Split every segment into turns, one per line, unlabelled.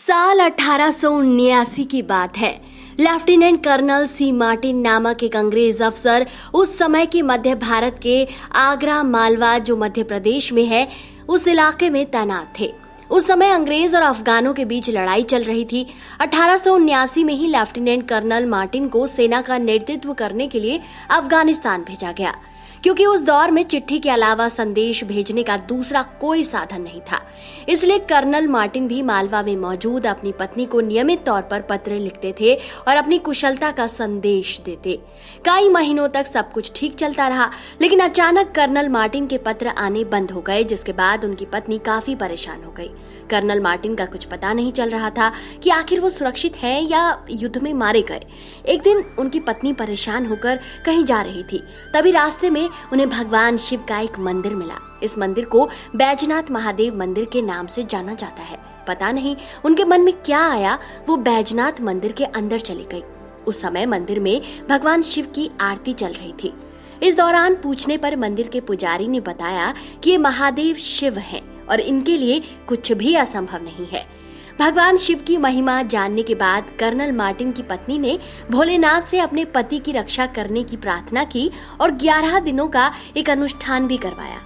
साल 1879 की बात है। लेफ्टिनेंट कर्नल सी मार्टिन नामक एक अंग्रेज अफसर उस समय के मध्य भारत के आगरा मालवा जो मध्य प्रदेश में है उस इलाके में तैनात थे। उस समय अंग्रेज और अफगानों के बीच लड़ाई चल रही थी। 1879 में ही लेफ्टिनेंट कर्नल मार्टिन को सेना का नेतृत्व करने के लिए अफगानिस्तान भेजा गया, क्योंकि उस दौर में चिट्ठी के अलावा संदेश भेजने का दूसरा कोई साधन नहीं था। इसलिए कर्नल मार्टिन भी मालवा में मौजूद अपनी पत्नी को नियमित तौर पर पत्र लिखते थे और अपनी कुशलता का संदेश देते। कई महीनों तक सब कुछ ठीक चलता रहा, लेकिन अचानक कर्नल मार्टिन के पत्र आने बंद हो गए, जिसके बाद उनकी पत्नी काफी परेशान हो गई। कर्नल मार्टिन का कुछ पता नहीं चल रहा था कि आखिर वो सुरक्षित हैं या युद्ध में मारे गए। एक दिन उनकी पत्नी परेशान होकर कहीं जा रही थी, तभी रास्ते में उन्हें भगवान शिव का एक मंदिर मिला। इस मंदिर को बैजनाथ महादेव मंदिर के नाम से जाना जाता है। पता नहीं उनके मन में क्या आया, वो बैजनाथ मंदिर के अंदर चली गई। उस समय मंदिर में भगवान शिव की आरती चल रही थी। इस दौरान पूछने पर मंदिर के पुजारी ने बताया कि ये महादेव शिव हैं और इनके लिए कुछ भी असंभव नहीं है। भगवान शिव की महिमा जानने के बाद कर्नल मार्टिन की पत्नी ने भोलेनाथ से अपने पति की रक्षा करने की प्रार्थना की और 11 दिनों का एक अनुष्ठान भी करवाया।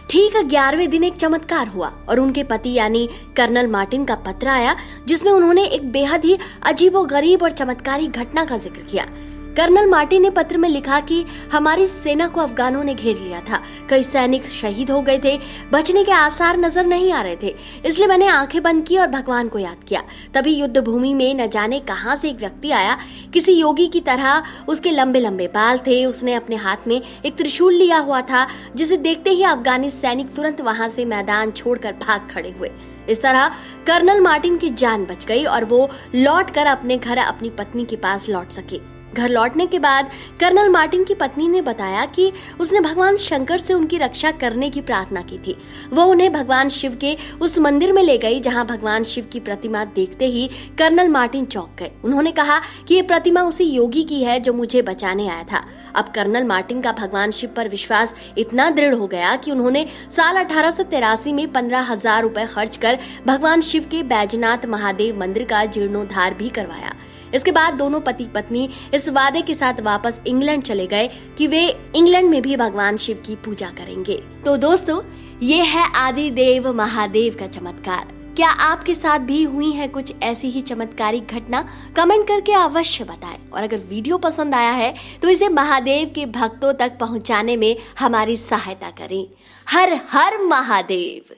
ठीक 11वें दिन एक चमत्कार हुआ और उनके पति यानी कर्नल मार्टिन का पत्र आया, जिसमें उन्होंने एक बेहद ही अजीबोगरीब और चमत्कारी घटना का जिक्र किया। कर्नल मार्टिन ने पत्र में लिखा कि हमारी सेना को अफगानों ने घेर लिया था, कई सैनिक शहीद हो गए थे, बचने के आसार नजर नहीं आ रहे थे। इसलिए मैंने आंखें बंद की और भगवान को याद किया। तभी युद्ध भूमि में न जाने कहां से एक व्यक्ति आया, किसी योगी की तरह। उसके लंबे लंबे बाल थे, उसने अपने हाथ में एक त्रिशूल लिया हुआ था, जिसे देखते ही अफगानी सैनिक तुरंत वहां से मैदान छोड़कर भाग खड़े हुए। इस तरह कर्नल मार्टिन की जान बच गई और वो लौटकर अपने घर अपनी पत्नी के पास लौट सके। घर लौटने के बाद कर्नल मार्टिन की पत्नी ने बताया कि उसने भगवान शंकर से उनकी रक्षा करने की प्रार्थना की थी। वो उन्हें भगवान शिव के उस मंदिर में ले गई जहां भगवान शिव की प्रतिमा देखते ही कर्नल मार्टिन चौंक गए। उन्होंने कहा कि ये प्रतिमा उसी योगी की है जो मुझे बचाने आया था। अब कर्नल मार्टिन का भगवान शिव पर विश्वास इतना दृढ़ हो गया कि उन्होंने साल 1883 में 15,000 रुपए खर्च कर भगवान शिव के बैजनाथ महादेव मंदिर का जीर्णोद्धार भी करवाया। इसके बाद दोनों पति पत्नी इस वादे के साथ वापस इंग्लैंड चले गए कि वे इंग्लैंड में भी भगवान शिव की पूजा करेंगे। तो दोस्तों, ये है आदि देव महादेव का चमत्कार। क्या आपके साथ भी हुई है कुछ ऐसी ही चमत्कारी घटना? कमेंट करके अवश्य बताएं। और अगर वीडियो पसंद आया है तो इसे महादेव के भक्तों तक पहुंचाने में हमारी सहायता करें। हर हर महादेव।